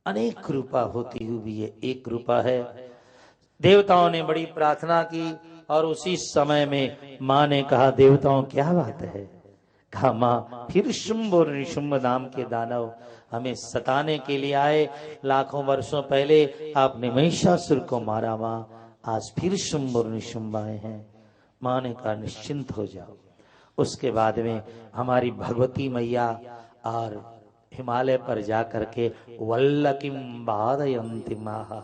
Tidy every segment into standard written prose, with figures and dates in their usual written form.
अनेक रूपा होती हुई भी ये एक रूपा है। देवताओं ने बड़ी प्रार्थना की और उसी समय में मां ने कहा, देवताओं क्या बात है? कहा, मां फिर शुंभ और निशुंभ नाम के दानव हमें सताने के लिए आए। लाखों वर्षों पहले आपने महिषासुर को मारा मां, आज फिर शुंभ और निशुंभ आए हैं। मां ने कहा, निश्चिंत हो जाओ। उसके बाद में हमारी भगवती मैया और हिमालय पर जाकर के वल्लकिम बाधयन्ति माहा,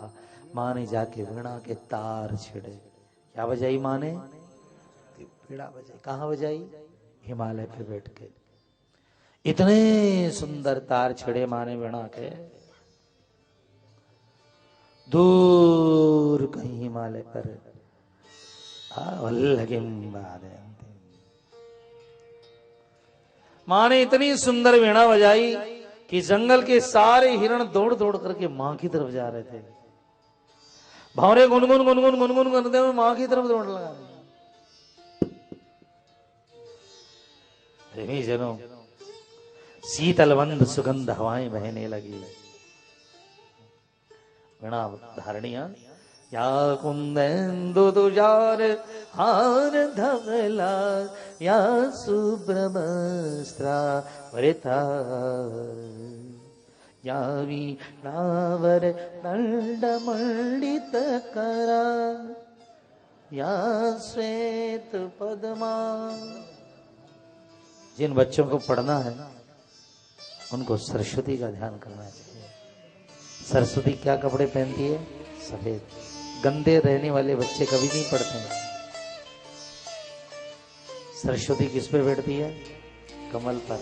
मां ने जाके वीणा के तार छेड़े। क्या बजाई मां ने? वीणा बजाई। कहाँ बजाई? हिमालय पे बैठ के। इतने सुंदर तार छेड़े मां ने वीणा के। दूर कहीं हिमालय पर वल्लकिम बाधयन्ति, मां ने इतनी सुंदर वीणा बजाई कि जंगल के सारे हिरण दौड़ दौड़ करके मां की तरफ जा रहे थे। भौरे गुनगुन गुनगुन गुनगुन करते हुए मां की तरफ दौड़ लगा। प्रेमी जनों, शीतलवंद सुगंध हवाएं बहने लगी। वीणा धारणिया, या कुंदेन्दु तुषार हार धवला, या शुभ्रवस्त्रावृता, या वीणावर दंडमंडित करा, या श्वेत पद्मा। जिन बच्चों को पढ़ना है उनको सरस्वती का ध्यान करना चाहिए। सरस्वती क्या कपड़े पहनती है? सफेद। गंदे रहने वाले बच्चे कभी नहीं पढ़ते हैं। सरस्वती किस पे बैठती है? कमल पर।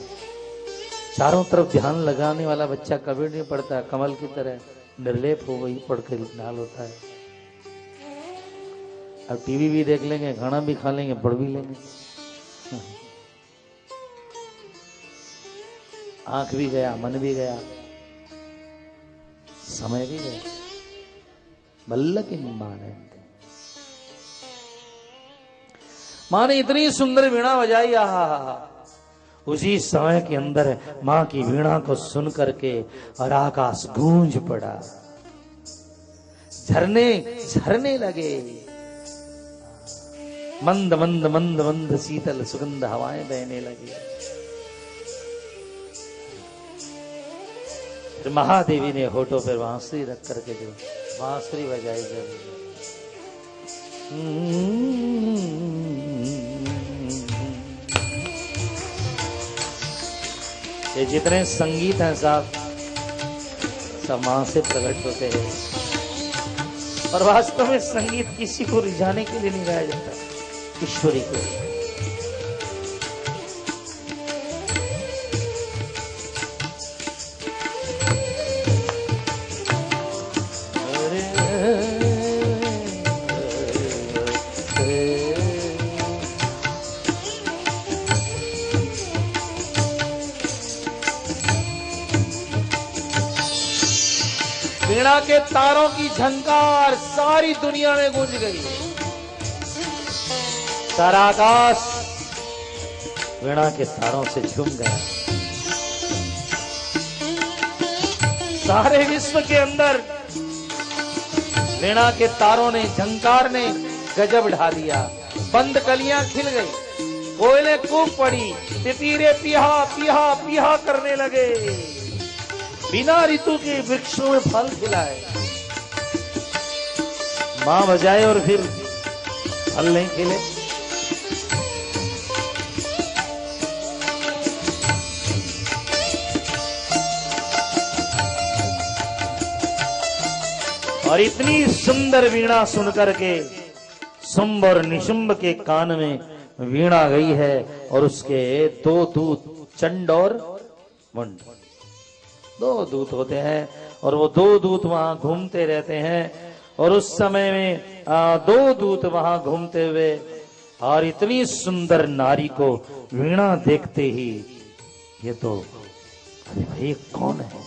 चारों तरफ ध्यान लगाने वाला बच्चा कभी नहीं पढ़ता, कमल की तरह निर्लेप हो वही पढ़ के लाल होता है। अब टीवी भी देख लेंगे, खाना भी खा लेंगे, पढ़ भी लेंगे। आंख भी गया, मन भी गया, समय भी गया। वल्लकिम बाधयन्ति, मां ने इतनी सुंदर वीणा बजाई। उसी समय के अंदर मां की वीणा को सुन करके और आकाश गूंज पड़ा, झरने झरने लगे, मंद मंद मंद मंद शीतल सुगंध हवाएं बहने लगी। फिर महादेवी ने होठों पर बांसुरी रख करके जो बांसुरी बजाई जब, ये जितने संगीत हैं साहब सब मां से प्रकट होते हैं। और वास्तव में संगीत किसी को रिझाने के लिए नहीं गाया जाता, ईश्वरी को। वीणा के तारों की झंकार सारी दुनिया में गूंज गई। सारा आकाश वीणा के तारों से झूम गया। सारे विश्व के अंदर वीणा के तारों ने, झंकार ने गजब ढा दिया। बंद कलियां खिल गई, कोयले कूद पड़ी, तितीरे पिहा पिहा पिहा करने लगे। बिना ऋतु के वृक्षों में फल खिलाए, मां बजाए और फिर फल नहीं खिले। और इतनी सुंदर वीणा सुनकर के शुंभ और निशुंभ के कान में वीणा गई है और उसके दो दूत चंड और मुंड, दो दूत होते हैं और वो दो दूत वहां घूमते रहते हैं। और उस समय में दो दूत वहां घूमते हुए और इतनी सुंदर नारी को वीणा देखते ही ये तो, अरे भाई कौन है?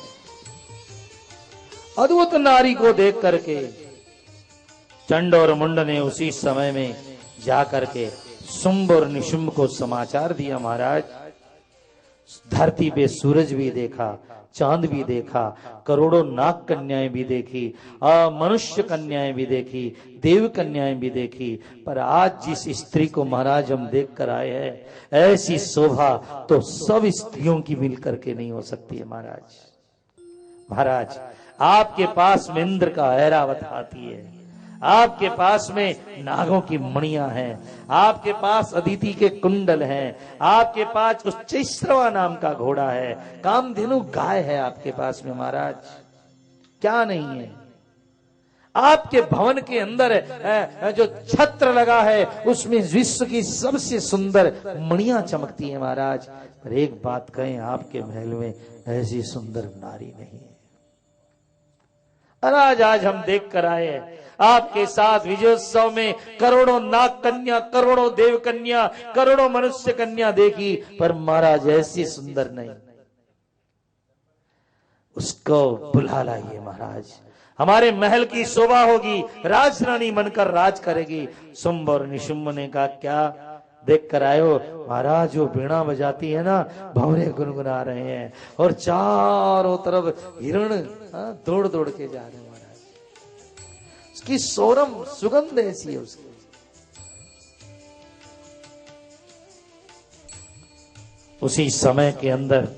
अद्भुत नारी को देख करके चंड और मुंड ने उसी समय में जाकर के शुंभ और निशुंभ को समाचार दिया, महाराज धरती पे सूरज भी देखा, चांद भी देखा, करोड़ों नाग कन्याएं भी देखी, मनुष्य कन्याएं भी देखी, देव कन्याएं भी देखी, पर आज जिस स्त्री को महाराज हम देख कर आए हैं, ऐसी शोभा तो सब स्त्रियों की मिल करके नहीं हो सकती है महाराज। महाराज आपके पास में इंद्र का ऐरावत हाथी है, आपके पास में नागों की मणियां हैं, आपके पास अदिति के कुंडल हैं, आपके पास उच्चैश्रवा नाम का घोड़ा है, कामधेनु गाय है आपके पास में महाराज, क्या नहीं है। आपके भवन के अंदर जो छत्र लगा है उसमें विश्व की सबसे सुंदर मणियां चमकती हैं महाराज, पर एक बात कहें, आपके महल में ऐसी सुंदर नारी नहीं है। महाराज आज हम देख कर आए हैं आपके साथ विजयोत्सव में करोड़ों नाग कन्या, करोड़ों देव कन्या, करोड़ों मनुष्य कन्या देखी, पर महाराज ऐसी सुंदर नहीं। उसको बुला लाइए महाराज, हमारे महल की शोभा होगी, राजरानी बनकर राज करेगी। शुंभ और निशुंभ ने कहा, क्या देख कर आए हो महाराज? वो बीणा बजाती है ना, भंवरे गुनगुना रहे हैं और चारों तरफ हिरण दौड़ दौड़ के जा रहे हैं महाराज। उसकी सोरम सुगंध ऐसी है उसकी। उसी समय के अंदर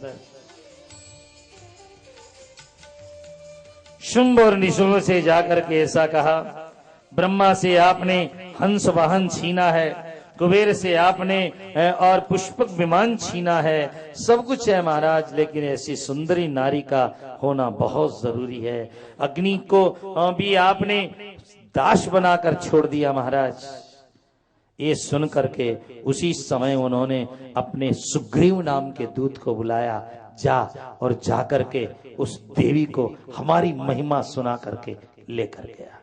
शुंभ और निशुंभ से जाकर के ऐसा कहा, ब्रह्मा से आपने हंस वाहन छीना है, कुबेर से आपने और पुष्पक विमान छीना है, सब कुछ है महाराज, लेकिन ऐसी सुंदरी नारी का होना बहुत जरूरी है। अग्नि को भी आपने दास बनाकर छोड़ दिया महाराज। ये सुन करके उसी समय उन्होंने अपने सुग्रीव नाम के दूत को बुलाया, जा और जाकर के उस देवी को हमारी महिमा सुना करके लेकर गया।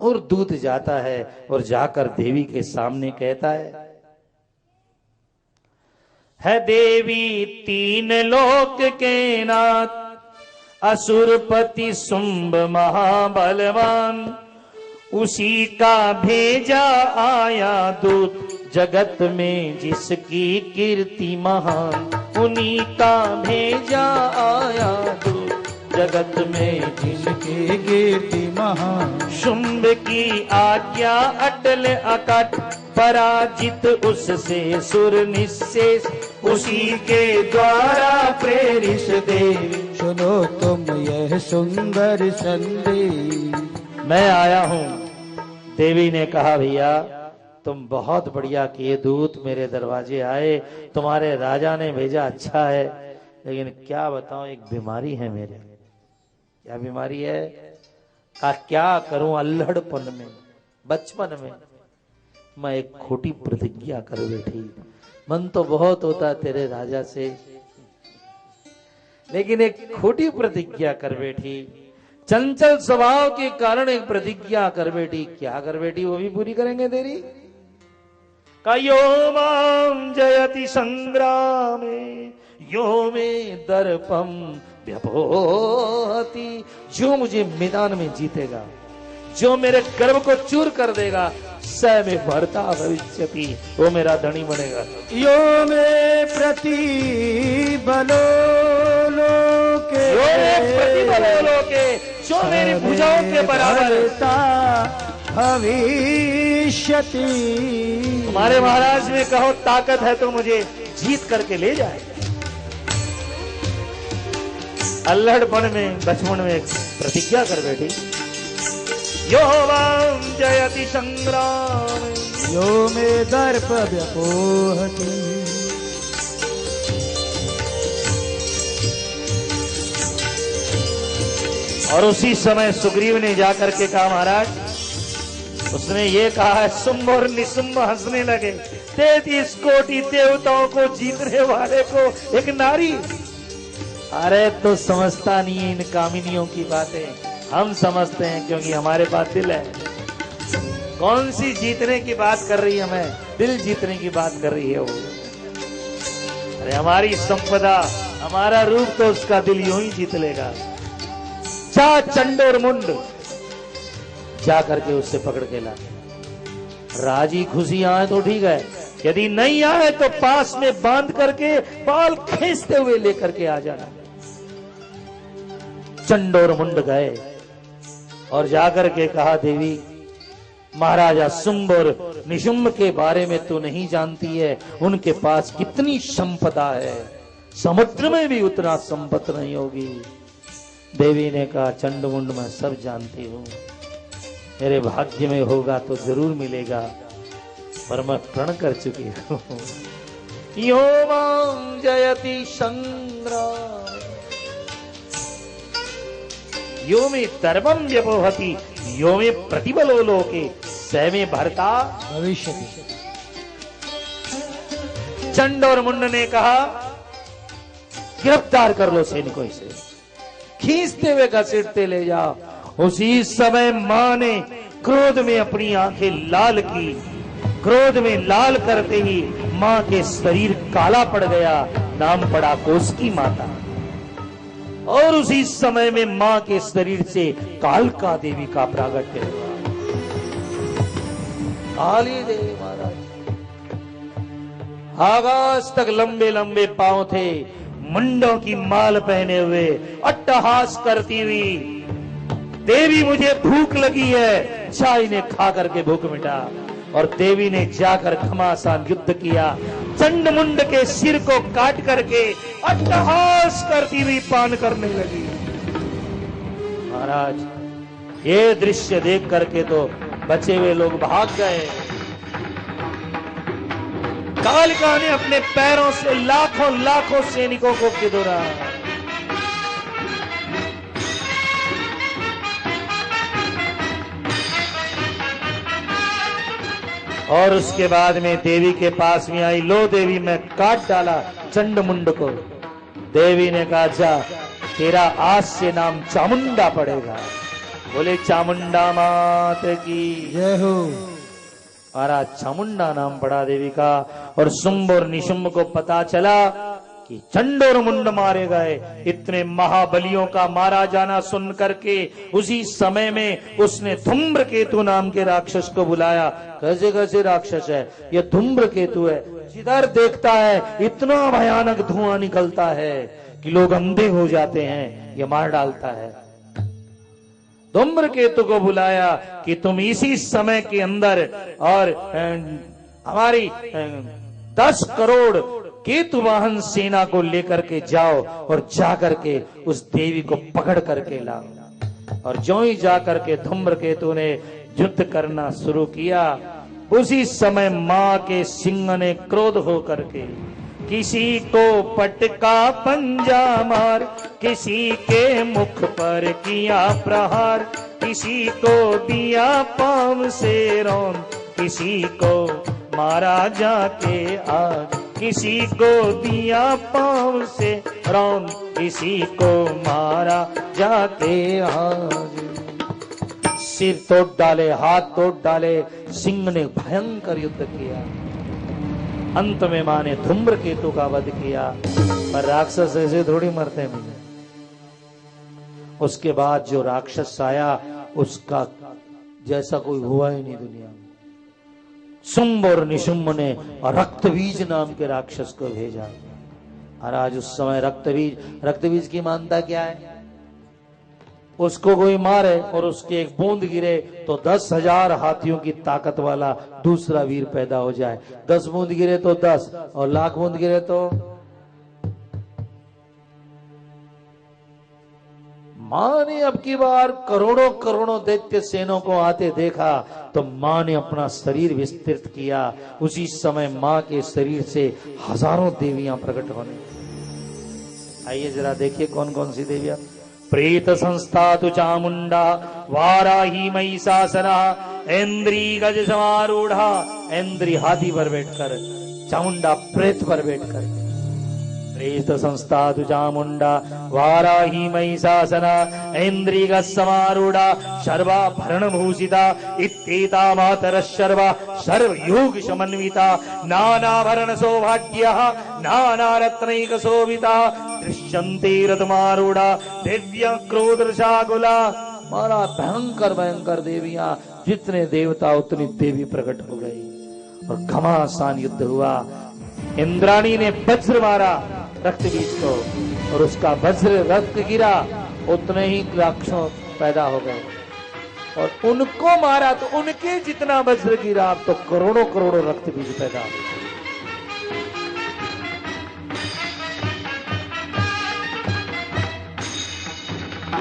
और दूत जाता है और जाकर देवी के सामने कहता है देवी तीन लोक के नाथ, असुरपति शुंभ महाबलवान, उसी का भेजा आया दूत, जगत में जिसकी कीर्ति महान, उन्हीं का भेजा आया दूत, जगत में जिसकी कीर्ति महान। शुंभ की आज्ञा अटल अकट, पराजित उससे सुर निशेष, उसी के द्वारा प्रेरित देवी, सुनो तुम यह सुंदर संदेश। मैं आया हूँ। देवी ने कहा, भैया तुम बहुत बढ़िया किए, दूत मेरे दरवाजे आए, तुम्हारे राजा ने भेजा, अच्छा है, लेकिन क्या बताऊं, एक बीमारी है मेरे। क्या बीमारी है? क्या करूं, अल्हड़पन में, बचपन में मैं एक खोटी प्रतिज्ञा कर बैठी। मन तो बहुत होता तेरे राजा से, लेकिन एक खोटी प्रतिज्ञा कर बैठी, चंचल स्वभाव के कारण एक प्रतिज्ञा कर बैठी। क्या कर बैठी, वो भी पूरी करेंगे तेरी। यो मां जयति संग्रामे, यो में दर्पम व्यपोहति, जो मुझे मैदान में जीतेगा, जो मेरे गर्व को चूर कर देगा, स में भरता भविष्यति, वो मेरा धनी बनेगा। यो में प्रतिबलो लोके, यो में प्रतिबलो लोके, जो मेरी भुजाओं के बराबर भविष्यति। तुम्हारे महाराज ने कहो ताकत है तो मुझे जीत करके ले जाए। अल्हड़पन में, बचपन में प्रतिज्ञा कर बैठी। यो वां जयति संग्राम, यो में दर्प व्यपोहति। और उसी समय सुग्रीव ने जाकर के कहा, महाराज, उसने ये कहा है, शुंभ और निशुंभ हंसने लगे। 33 कोटि देवताओं को जीतने वाले को एक नारी। अरे तो समझता नहीं है इन कामिनियों की बातें, हम समझते हैं क्योंकि हमारे पास दिल है। कौन सी जीतने की बात कर रही है, हमें दिल जीतने की बात कर रही है वो। अरे हमारी संपदा, हमारा रूप तो उसका दिल यूं ही जीत लेगा। जा चंडोर मुंड, जा करके उससे पकड़ के ला। राजी खुशी आए तो ठीक है, यदि नहीं आए तो पास में बांध करके बाल खींचते हुए लेकर के आ जाना। चंड और मुंड गए और जाकर के कहा, देवी महाराजा शुंभ और निशुंभ के बारे में तो नहीं जानती है, उनके पास कितनी संपदा है, समुद्र में भी उतना संपत्ति नहीं होगी। देवी ने कहा, चंड मुंड मैं सब जानती हूं, मेरे भाग्य में होगा तो जरूर मिलेगा, पर मैं प्रण कर चुकी हूं। यो मां जयति संग्राम यो में दर्पम व्यपोहति यो में प्रतिबलो लोके स में भरता भविष्य। चंड और मुंड ने कहा, गिरफ्तार कर लो सैनिकों से, खींचते हुए घसीटते ले जाओ। उसी समय मां ने क्रोध में अपनी आंखें लाल की। क्रोध में लाल करते ही मां के शरीर काला पड़ गया, नाम पड़ा कोसकी माता। और उसी समय में मां के शरीर से कालका देवी का प्रागट्य हुआ। काली देवी महाराज आकाश तक लंबे लंबे पांव थे, मुंडों की माल पहने हुए अट्टहास करती हुई, देवी मुझे भूख लगी है, चाय ने खा करके भूख मिटा। और देवी ने जाकर घमासान युद्ध किया, चंड मुंड के सिर को काट करके अट्टहास करती हुई पान करने लगी। महाराज ये दृश्य देख करके तो बचे हुए लोग भाग गए। कालिका ने अपने पैरों से लाखों लाखों सैनिकों को किदोरा। और उसके बाद में देवी के पास में आई, लो देवी मैं काट डाला चंड मुंड को। देवी ने कहा, जा तेरा आज से नाम चामुंडा पड़ेगा। बोले चामुंडा मात की जय हो। महाराज चामुंडा नाम पड़ा देवी का। और शुंभ और निशुंभ को पता चला कि चंड और मुंड मारे गए। इतने महाबलियों का मारा जाना सुन करके उसी समय में उसने धूम्रकेतु नाम के राक्षस को बुलाया। कैसे कैसे राक्षस है ये? धूम्रकेतु है, जिधर देखता है इतना भयानक धुआं निकलता है कि लोग अंधे हो जाते हैं, ये मार डालता है। धूम्रकेतु को बुलाया कि तुम इसी समय के अंदर और हमारी 10 करोड़ केतु वाहन सेना को लेकर के जाओ और जाकर के उस देवी को पकड़ करके लाओ। और जो ही जाकर के धूम्रकेतु ने युद्ध करना शुरू किया, उसी समय मां के सिंह ने क्रोध हो करके किसी को पटका पंजा मार, किसी के मुख पर किया प्रहार, किसी को दिया पांव से रौन, किसी को मारा जाके आग, किसी को दिया पांव से रौन, किसी को मारा जाके आग। सिर तोड़ डाले, हाथ तोड़ डाले, सिंह ने भयंकर युद्ध किया। अंत में मां ने धूम्रकेतु का वध किया। पर राक्षस ऐसे थोड़ी मरते हैं। उसके बाद जो राक्षस आया उसका जैसा कोई हुआ ही नहीं दुनिया में। शुंभ और निशुंभ ने रक्तबीज नाम के राक्षस को भेजा। और आज उस समय रक्तबीज की मानता क्या है? उसको कोई मारे और उसके एक बूंद गिरे तो 10,000 हाथियों की ताकत वाला दूसरा वीर पैदा हो जाए। 10 बूंद गिरे तो 10 और लाख बूंद गिरे तो। मां ने अब की बार करोड़ों करोड़ों दैत्य सेनों को आते देखा तो मां ने अपना शरीर विस्तृत किया। उसी समय मां के शरीर से हजारों देवियां प्रकट होने। आइए जरा देखिए कौन कौन सी देवियां। प्रेत संस्था तु चामुंडा, वाराही महिषासना, ऐन्द्री गज समारूढ़ा। ऐन्द्री हाथी पर बैठकर, चामुंडा प्रेत पर बैठकर। प्रेत संस्था तु चामुंडा, वाराही महिषासना, ऐन्द्री गज समारूढ़ा, शर्वाभरण भूषिता, इत्येता मातरः शर्वा सर्वयोग समन्विता, नानाभरण सौभाग्यः नानारत्नैक शोभिता, दृश्यन्ते रथमारूढ़ा दिव्य क्रोधशाकुला। मारा भयंकर भयंकर देवियां, जितने देवता उतनी देवी प्रकट हो गई। और घमासान युद्ध हुआ। इंद्राणी ने वज्र मारा रक्त बीज को और उसका वज्र रक्त गिरा, उतने ही राक्षस पैदा हो गए। और उनको मारा तो उनके जितना वज्र गिरा, अब तो करोड़ों करोड़ों रक्त बीज पैदा हो गए।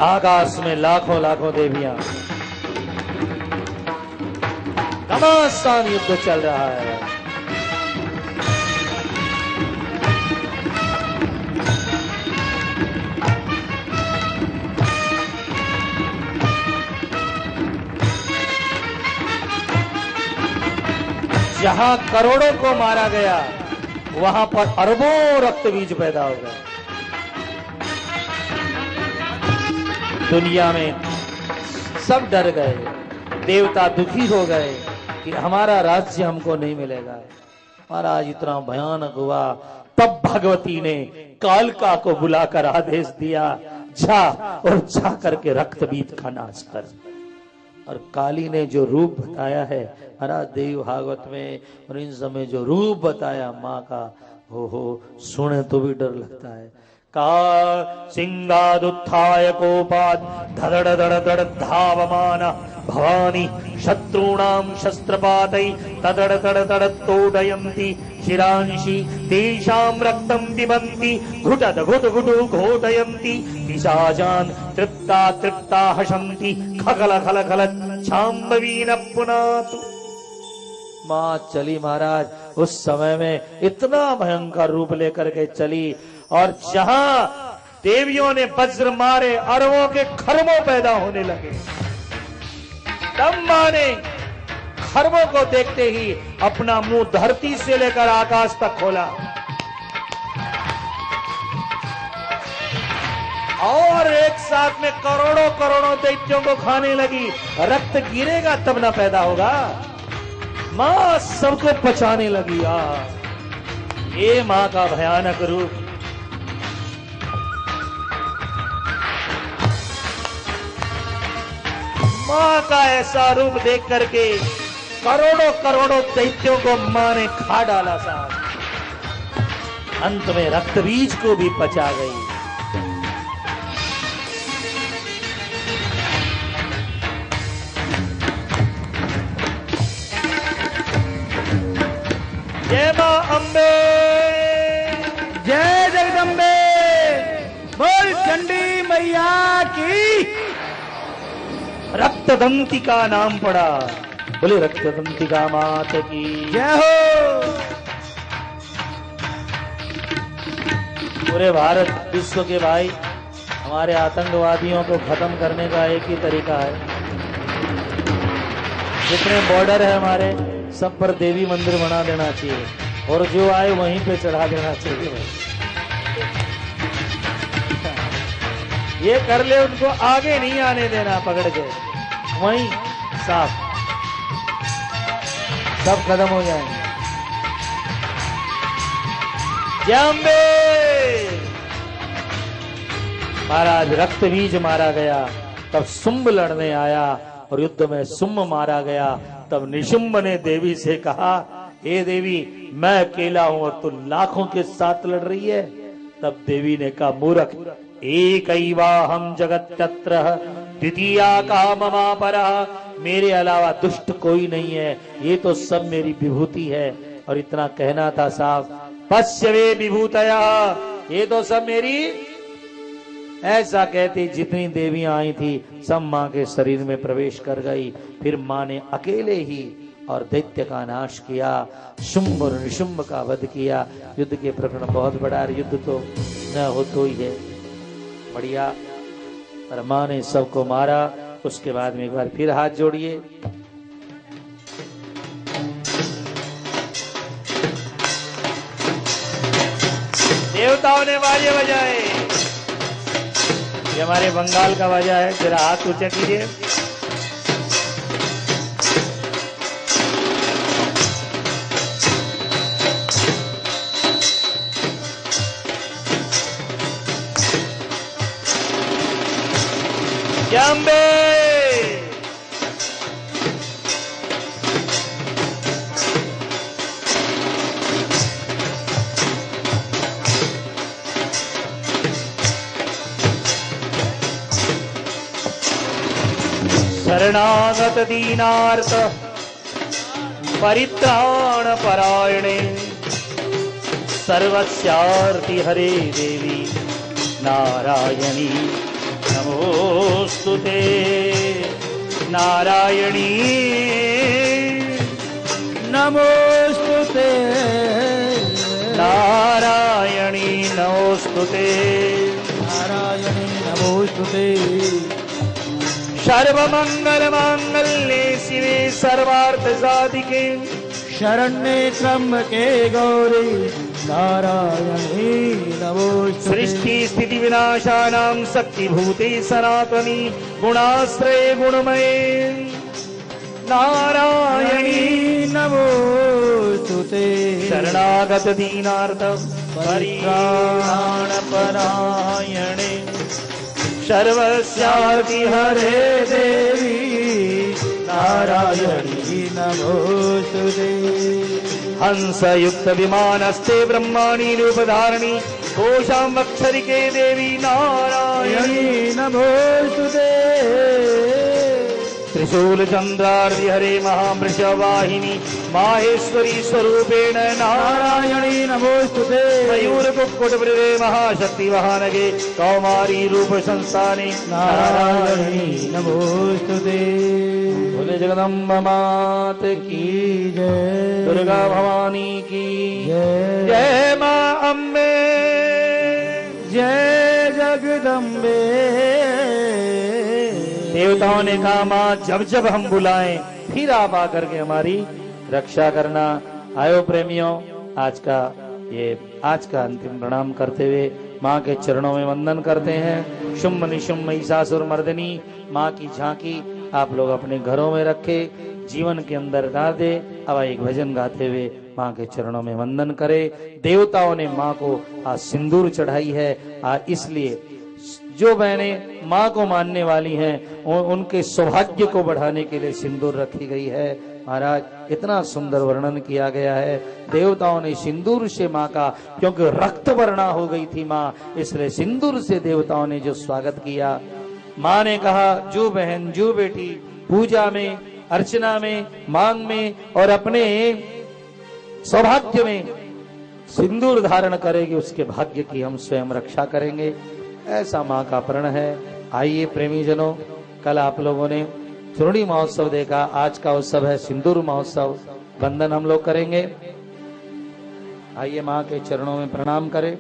आकाश में लाखों लाखों देवियां, घमासान युद्ध चल रहा है। जहां करोड़ों को मारा गया, वहां पर अरबों रक्त बीज पैदा हो गए। दुनिया में सब डर गए, देवता दुखी हो गए कि हमारा राज्य हमको नहीं मिलेगा। महाराज इतना भयानक हुआ, तब भगवती ने कालका को बुलाकर आदेश दिया, जा और जा करके रक्त बीज का नाश कर। और काली ने जो रूप बताया है महाराज देव भागवत में, और इन समय जो रूप बताया माँ का, हो सुने तो भी डर लगता है। का सिंगादुत्थाय कोपाद धड़ धड़ धड़ धावमान भवानी शत्रूणां शस्त्रपातै तदड़ तड़ तड़ तोडयन्ति शिरांशि तेषां रक्तं पिबन्ति घुटद घुट घुटु घोटयन्ति पिशाचान् तृप्ता तृप्ता हसन्ति खगल खल खल छाम्बवीन पुनातु। माँ चली महाराज उस समय में इतना भयंकर रूप लेकर के चली, और जहां देवियों ने वज्र मारे, अरबों के खरबों पैदा होने लगे। तब मां ने खरबों को देखते ही अपना मुंह धरती से लेकर आकाश तक खोला और एक साथ में करोड़ों करोड़ों दैत्यों को खाने लगी। रक्त गिरेगा तब ना पैदा होगा। मां सबको पचाने लगी। ये मां का भयानक रूप। मां का ऐसा रूप देख करके करोड़ों करोड़ों दैत्यों को मां ने खा डाला साहब। अंत में रक्त बीज को भी पचा गई। जय मां अम्बे, जय जगदम्बे, बोल चंडी मैया की। रक्तदंती का नाम पड़ा, बोले रक्तदंती का मात की जय हो। पूरे भारत विश्व के भाई, हमारे आतंकवादियों को खत्म करने का एक ही तरीका है। जितने बॉर्डर है हमारे, सब पर देवी मंदिर बना देना चाहिए और जो आए वहीं पे चढ़ा देना चाहिए। ये कर ले, उनको आगे नहीं आने देना, पकड़ के वहीं साफ सब खत्म हो जाएंगे। जम्बे महाराज रक्त बीज मारा गया, तब शुंभ लड़ने आया और युद्ध में शुंभ मारा गया। तब निशुंभ ने देवी से कहा, हे देवी मैं अकेला हूं और तू लाखों के साथ लड़ रही है। तब देवी ने कहा, मूर्ख, एकैवाहं जगत्यत्र द्वितीया का ममापरः। मेरे अलावा दुष्ट कोई नहीं है, ये तो सब मेरी विभूति है। और इतना कहना था साहब, पश्यवे विभूतया, ये तो सब मेरी। ऐसा कहती जितनी देवियां आई थी सब मां के शरीर में प्रवेश कर गई। फिर मां ने अकेले ही और दैत्य का नाश किया, शुंभ और निशुंभ का वध किया। युद्ध के प्रकरण बहुत बड़ा, युद्ध तो न हो तो ही है बढ़िया, पर मां ने सबको मारा। उसके बाद में एक बार फिर हाथ जोड़िए। देवताओं ने बाजे बजाए। ये हमारे बंगाल का बाजा है, जरा हाथ ऊंचा कीजिए। जम्बे शरणागत दीनार्थ परित्राण परायणे सर्वस्यार्ति हरे देवी नारायणी नमोस्तुते। नारायणी नमोस्तुते। नारायणी नमोस्तुते। नारायणी नमोस्तुते। सर्वमंगल मांगल्ये शिवे सर्वार्थ साधिके शरण्ये त्र्यंबके गौरी नारायणी नमोस्तुते। सृष्टि स्थिति विनाशानां शक्तिभूते सनातनी गुणाश्रये गुणमये नारायणी नमोस्तुते। शरणागत दीनार्थ परित्राण परायणे सर्वस्यार्ति हरे देवी नारायणी नमोस्तुते। हंसयुक्त विमानस्ते ब्रह्माणी रूपधारिणी घोषां वक्षरिके देवी नारायणी नमोस्तुते। त्रिशूल चंद्रार्धि हरे महामृषवाहिनी माहेश्वरी स्वरूपेण नारायणी नमोस्तुते। मयूर कुक्कुट वृदे महाशक्ति वहानगे कौमारी रूप संस्थाने नारायणी नमोस्तुते। बोले जगदम्बा मात की जय। दुर्गा भवानी की जय। जय मां अम्बे। जय जगदम्बे। देवताओं ने कहा मां जब जब हम बुलाएं फिर आप आकर के हमारी रक्षा करना। आयो प्रेमियों, आज का अंतिम प्रणाम करते हुए मां के चरणों में वंदन करते हैं। शुम्भ निशुम्भ महिषासुर मर्दिनी मां की झांकी आप लोग अपने घरों में रखे, जीवन के अंदर डाल दे। अब एक भजन गाते हुए मां के चरणों में वंदन करे। देवताओं ने मां को आज सिंदूर चढ़ाई है। इसलिए जो बहनें माँ को मानने वाली हैं उनके सौभाग्य को बढ़ाने के लिए सिंदूर रखी गई है। महाराज इतना सुंदर वर्णन किया गया है। देवताओं ने सिंदूर से माँ का, क्योंकि रक्त वर्णा हो गई थी माँ, इसलिए सिंदूर से देवताओं ने जो स्वागत किया। माँ ने कहा जो बहन जो बेटी पूजा में, अर्चना में, मांग में और अपने सौभाग्य में सिंदूर धारण करेगी उसके भाग्य की हम स्वयं रक्षा करेंगे। ऐसा माँ का प्रण है। आइए प्रेमी जनों, कल आप लोगों ने चूर्णी महोत्सव देखा, आज का उत्सव है सिंदूर महोत्सव। वंदन हम लोग करेंगे। आइए माँ के चरणों में प्रणाम करें।